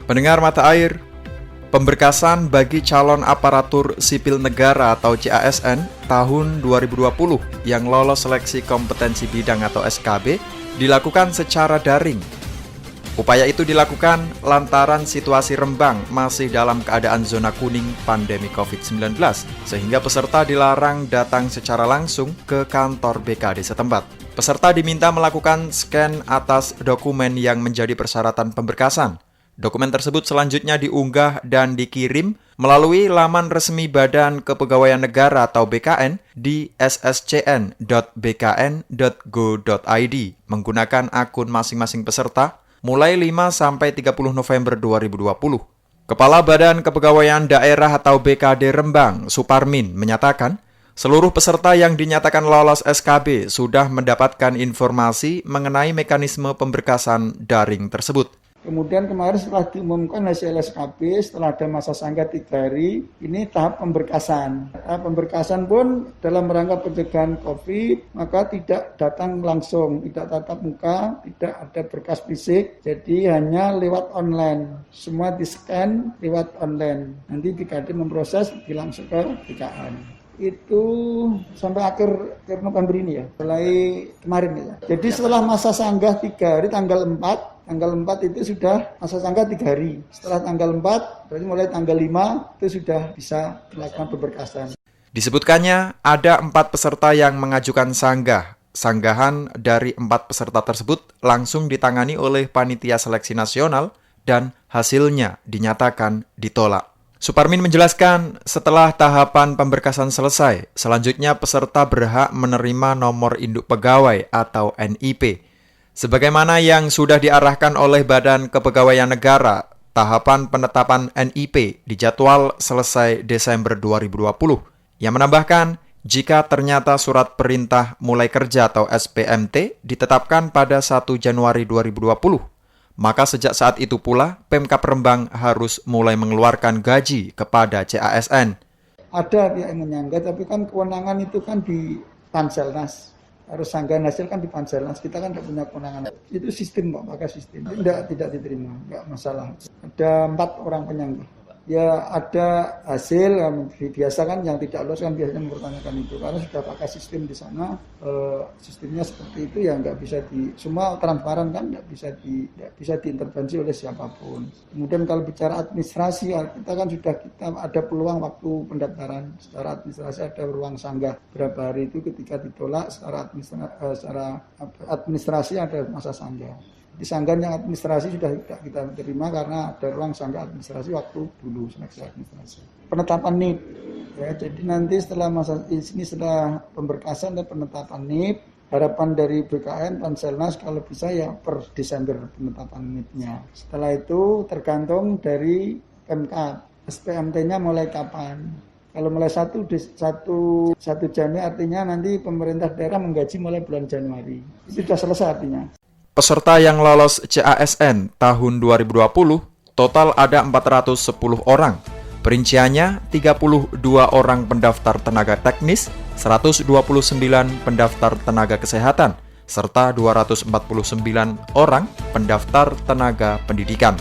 Pendengar mata air, pemberkasan bagi calon aparatur sipil negara atau CASN tahun 2020 yang lolos seleksi kompetensi bidang atau SKB dilakukan secara daring. Upaya itu dilakukan lantaran situasi Rembang masih dalam keadaan zona kuning pandemi COVID-19, sehingga peserta dilarang datang secara langsung ke kantor BKD setempat. Peserta diminta melakukan scan atas dokumen yang menjadi persyaratan pemberkasan. Dokumen tersebut selanjutnya diunggah dan dikirim melalui laman resmi Badan Kepegawaian Negara atau BKN di sscn.bkn.go.id menggunakan akun masing-masing peserta mulai 5-30 November 2020. Kepala Badan Kepegawaian Daerah atau BKD Rembang, Suparmin, menyatakan seluruh peserta yang dinyatakan lolos SKB sudah mendapatkan informasi mengenai mekanisme pemberkasan daring tersebut. Kemudian kemarin setelah diumumkan hasil SKB, setelah ada masa sanggah 3 hari, ini tahap pemberkasan. Tahap pemberkasan pun dalam rangka pencegahan COVID, maka tidak datang langsung, tidak tatap muka, tidak ada berkas fisik, jadi hanya lewat online. Semua di-scan lewat online. Nanti BKD memproses, langsung ke BKN. Itu sampai akhir November ini ya, mulai kemarin ya. Jadi setelah masa sanggah 3 hari, tanggal 4 itu sudah masa sanggah 3 hari. Setelah tanggal 4, berarti mulai tanggal 5 itu sudah bisa dilakukan pemberkasan. Disebutkannya ada 4 peserta yang mengajukan sanggah. Sanggahan dari 4 peserta tersebut langsung ditangani oleh Panitia Seleksi Nasional dan hasilnya dinyatakan ditolak. Suparmin menjelaskan setelah tahapan pemberkasan selesai, selanjutnya peserta berhak menerima nomor induk pegawai atau NIP. Sebagaimana yang sudah diarahkan oleh Badan Kepegawaian Negara, tahapan penetapan NIP dijadwal selesai Desember 2020, yang menambahkan jika ternyata surat perintah mulai kerja atau SPMT ditetapkan pada 1 Januari 2020, maka sejak saat itu pula Pemkab Rembang harus mulai mengeluarkan gaji kepada CASN. Ada pihak yang menyangga, tapi kan kewenangan itu kan di Panselnas. Harus sanggahan hasil kan di Panselnas, kita kan tidak punya kewenangan. Itu sistem kok, pakai sistem. Tidak diterima, nggak masalah. Ada 4 orang penyangga. Ya ada hasil, biasa kan yang tidak lolos kan biasanya mempertanyakan itu. Karena sudah pakai sistem di sana, sistemnya seperti itu ya nggak bisa semua transparan kan, nggak bisa diintervensi oleh siapapun. Kemudian kalau bicara administrasi, kita kan sudah ada peluang waktu pendaftaran. Secara administrasi ada ruang sanggah berapa hari itu ketika ditolak, secara administrasi ada masa sanggah. Di sanggahan yang administrasi sudah tidak kita terima karena ada ruang sanggah administrasi waktu dulu seleksi administrasi. Penetapan NIP, ya, jadi nanti setelah setelah pemberkasan dan penetapan NIP, harapan dari BKN Panselnas kalau bisa ya per Desember penetapan NIP-nya. Setelah itu tergantung dari Pemkab, SPMT-nya mulai kapan. Kalau mulai 1 Januari artinya nanti pemerintah daerah menggaji mulai bulan Januari. Itu sudah selesai artinya. Peserta yang lolos CASN tahun 2020 total ada 410 orang. Perinciannya 32 orang pendaftar tenaga teknis, 129 pendaftar tenaga kesehatan, serta 249 orang pendaftar tenaga pendidikan.